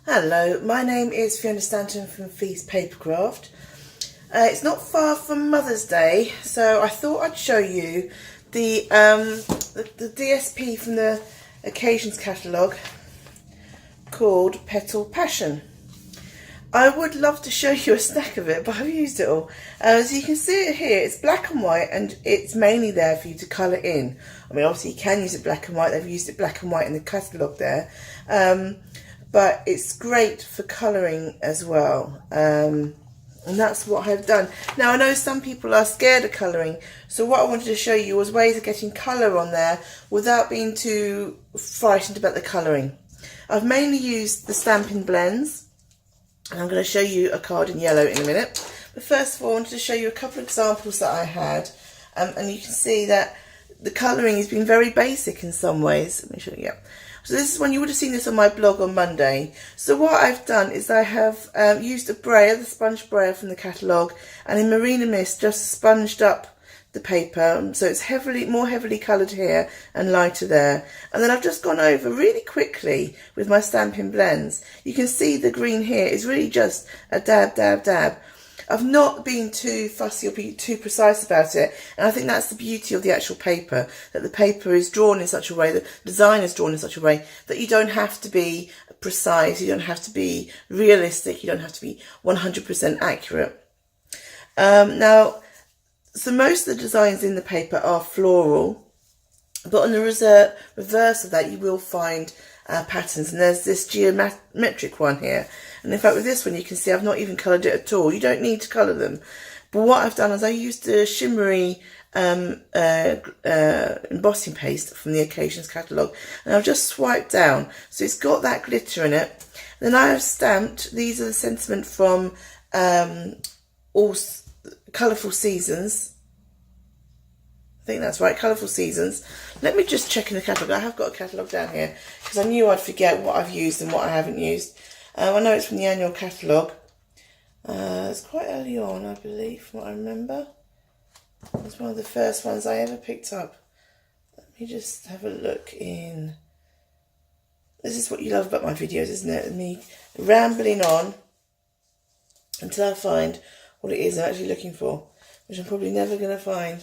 Hello, my name is Fiona Stanton from Feast Papercraft. It's not far from Mother's Day, so I thought I'd show you the DSP from the Occasions catalogue called Petal Passion. I would love to show you a stack of it, but I've used it all. As you can see it here, it's black and white, and it's mainly there for you to colour in. I mean, obviously you can use it black and white. They've used it black and white in the catalogue there. But it's great for colouring as well. And that's what I've done. Now, I know some people are scared of colouring, so what I wanted to show you was ways of getting colour on there without being too frightened about the colouring. I've mainly used the Stampin' Blends, and I'm going to show you a card in yellow in a minute. But first of all, I wanted to show you a couple of examples that I had, and you can see that the colouring has been very basic in some ways. Let me show you. Yeah. So this is one, you would have seen this on my blog on Monday. So what I've done is I have used a brayer, the sponge brayer from the catalogue, and in Marina Mist just sponged up the paper, so it's more heavily coloured here and lighter there. And then I've just gone over really quickly with my Stampin' Blends. You can see the green here is really just a dab, dab, dab. I've not been too fussy or too precise about it, and I think that's the beauty of the actual paper, that the paper is drawn in such a way, that the design is drawn in such a way that you don't have to be precise, you don't have to be realistic, you don't have to be 100% accurate. Now, so most of the designs in the paper are floral, but on the reverse of that you will find patterns, and there's this geometric one here, and in fact with this one you can see I've not even coloured it at all. You don't need to colour them, but what I've done is I used the shimmery embossing paste from the Occasions catalogue, and I've just swiped down so it's got that glitter in it. Then I have stamped, these are the sentiment from all Colourful Seasons. I think that's right, Colourful Seasons. Let me just check in the catalogue. I have got a catalogue down here because I knew I'd forget what I've used and what I haven't used. I know it's from the annual catalogue. It's quite early on, I believe, from what I remember. It was one of the first ones I ever picked up. Let me just have a look in. This is what you love about my videos, isn't it? Me rambling on until I find what it is I'm actually looking for, which I'm probably never going to find.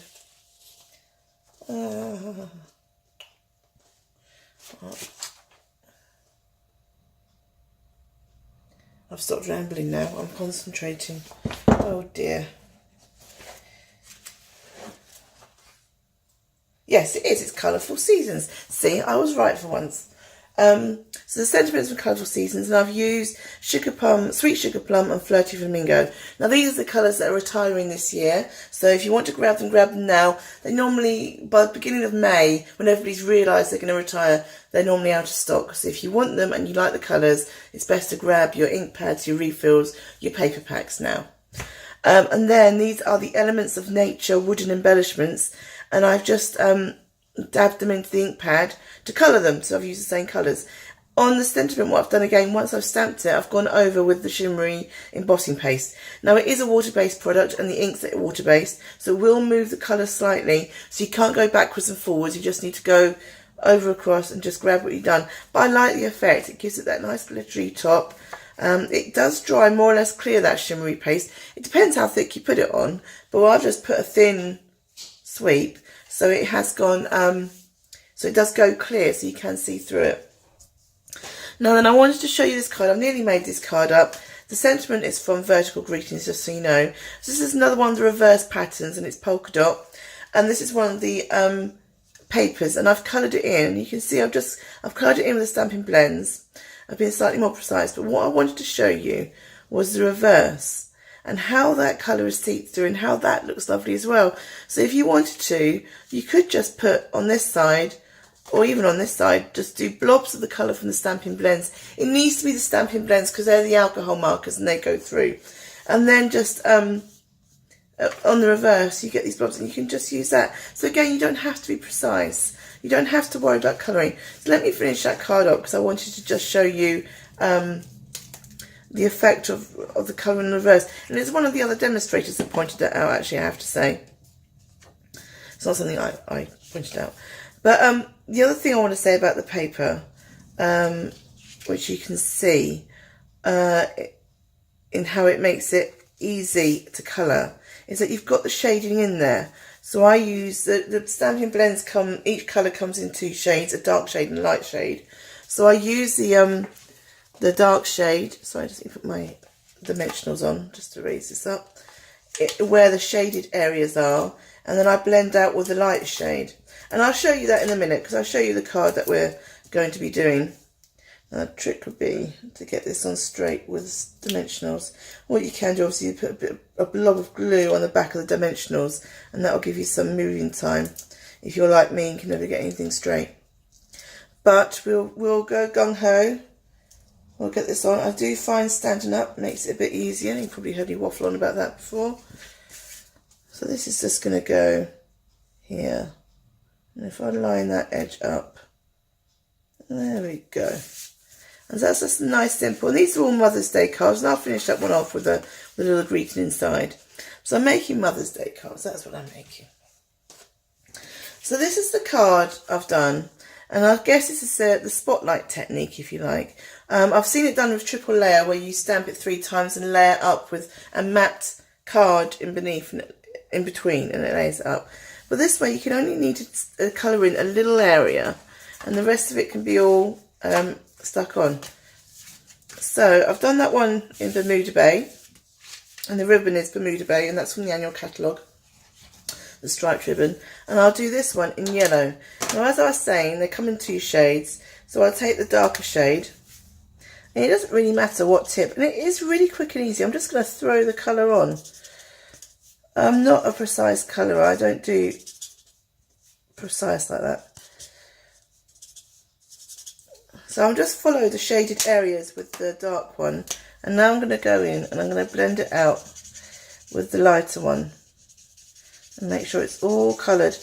I've stopped rambling now, I'm concentrating. Oh dear. Yes, it is, it's Colourful Seasons. See, I was right for once. So the sentiments from Colourful Seasons, and I've used Sugar Plum, Sweet Sugar Plum and Flirty Flamingo. Now these are the colours that are retiring this year, so if you want to grab them now. They normally, by the beginning of May, when everybody's realised they're going to retire, they're normally out of stock. So if you want them and you like the colours, it's best to grab your ink pads, your refills, your paper packs now. And then these are the Elements of Nature wooden embellishments, and I've just dabbed them into the ink pad to colour them, so I've used the same colours. On the sentiment, what I've done again, once I've stamped it, I've gone over with the shimmery embossing paste. Now it is a water-based product and the inks are water-based, so it will move the colour slightly, so you can't go backwards and forwards, you just need to go over across and just grab what you've done. But I like the effect, it gives it that nice glittery top. It does dry more or less clear, that shimmery paste. It depends how thick you put it on, but I'll just put a thin sweep, so it has gone, so it does go clear, so you can see through it. Now then, I wanted to show you this card. I've nearly made this card up. The sentiment is from Vertical Greetings, just so you know. So this is another one of the reverse patterns, and it's polka dot. And this is one of the papers, and I've coloured it in. You can see I've coloured it in with the Stampin' Blends. I've been slightly more precise, but what I wanted to show you was the reverse, and how that colour is seeped through, and how that looks lovely as well. So if you wanted to, you could just put on this side, or even on this side, just do blobs of the colour from the Stampin' Blends. It needs to be the Stampin' Blends because they're the alcohol markers and they go through. And then just on the reverse, you get these blobs and you can just use that. So again, you don't have to be precise. You don't have to worry about colouring. So let me finish that card up because I wanted to just show you the effect of the colour in the reverse. And it's one of the other demonstrators that pointed that out, actually, I have to say. It's not something I pointed out. But the other thing I want to say about the paper, which you can see in how it makes it easy to colour is that you've got the shading in there. So I use the stamping blends each colour comes in 2 shades, a dark shade and a light shade. So I use the dark shade. So I just need to put my dimensionals on just to raise this up. Where the shaded areas are, and then I blend out with the light shade. And I'll show you that in a minute because I'll show you the card that we're going to be doing. The trick would be to get this on straight with dimensionals. What you can do, obviously, you put a blob of glue on the back of the dimensionals, and that will give you some moving time. If you're like me and can never get anything straight, but we'll go gung ho. We'll get this on. I do find standing up makes it a bit easier. You probably heard me waffle on about that before. So this is just going to go here, and if I line that edge up, there we go. And that's just nice, simple. And these are all Mother's Day cards, and I'll finish that one off with a little greeting inside. So I'm making Mother's Day cards. That's what I'm making. So this is the card I've done, and I guess this is the spotlight technique, if you like. I've seen it done with triple layer, where you stamp it 3 times and layer up with a matte card in between, and it layers it up. But this way, you can only need to colour in a little area, and the rest of it can be all stuck on. So I've done that one in Bermuda Bay, and the ribbon is Bermuda Bay, and that's from the annual catalogue, the striped ribbon. And I'll do this one in yellow. Now, as I was saying, they come in 2 shades, so I'll take the darker shade, and it doesn't really matter what tip, and it is really quick and easy. I'm just going to throw the colour on. I'm not a precise colourer. I don't do precise like that. So I'll just follow the shaded areas with the dark one, and now I'm going to go in and I'm going to blend it out with the lighter one and make sure it's all coloured.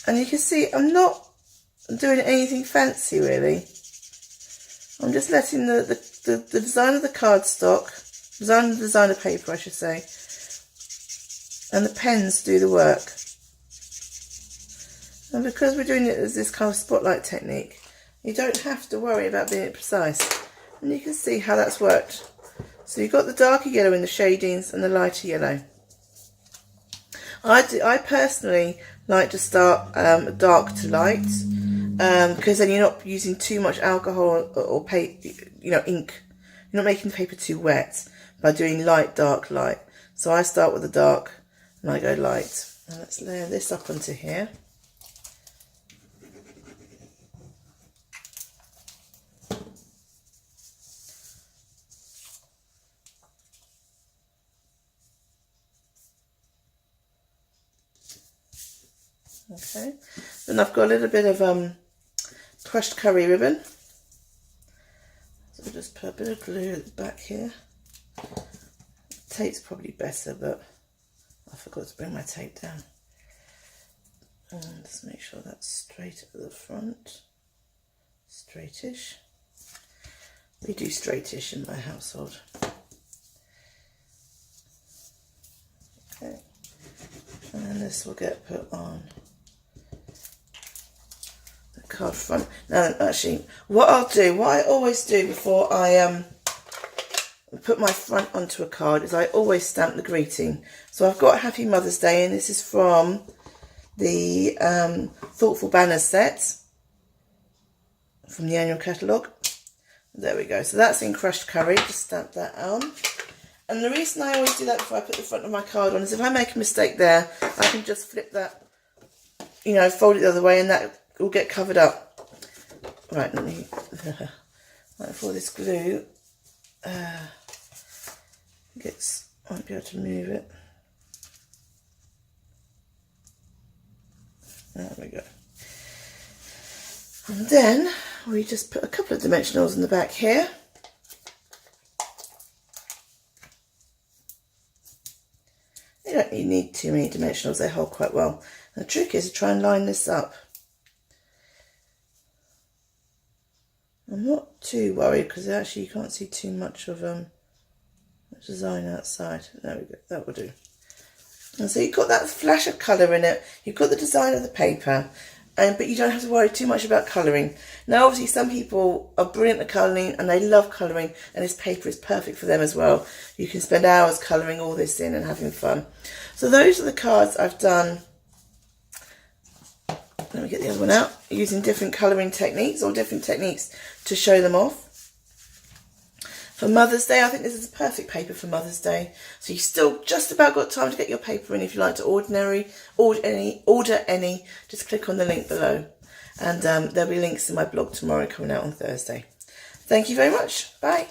And you can see I'm not doing anything fancy really. I'm just letting the design of the cardstock, design of the designer paper I should say, and the pens do the work. And because we're doing it as this kind of spotlight technique, you don't have to worry about being precise. And you can see how that's worked. So you've got the darker yellow in the shadings and the lighter yellow. I personally like to start dark to light, because then you're not using too much alcohol or paper, ink. You're not making the paper too wet by doing light, dark, light. So I start with the dark and I go light. Now let's layer this up onto here. Okay, then I've got a little bit of crushed curry ribbon. So I'll just put a bit of glue at the back here. Tape's probably better, but I forgot to bring my tape down. And just make sure that's straight at the front. Straightish. We do straightish in my household. Okay, and then this will get put on card front. Now actually, what I always do before I put my front onto a card is I always stamp the greeting. So I've got Happy Mother's Day, and this is from the Thoughtful Banners set from the annual catalogue. There we go. So that's in crushed curry. Just stamp that on. And the reason I always do that before I put the front of my card on is if I make a mistake there, I can just flip that, fold it the other way, and that will get covered up. Right, let me right before this glue won't be able to move it. There we go. And then we just put a couple of dimensionals in the back here. You don't need too many dimensionals, they hold quite well. And the trick is to try and line this up. I'm not too worried because actually you can't see too much of design outside. There we go, that will do. And so you've got that flash of colour in it, you've got the design of the paper, but you don't have to worry too much about colouring. Now obviously some people are brilliant at colouring and they love colouring, and this paper is perfect for them as well. You can spend hours colouring all this in and having fun. So those are the cards I've done. Let me get the other one out. Using different colouring techniques or different techniques to show them off. For Mother's Day, I think this is a perfect paper for Mother's Day. So you've still just about got time to get your paper in. If you like to order any, just click on the link below. And there'll be links in my blog tomorrow coming out on Thursday. Thank you very much. Bye.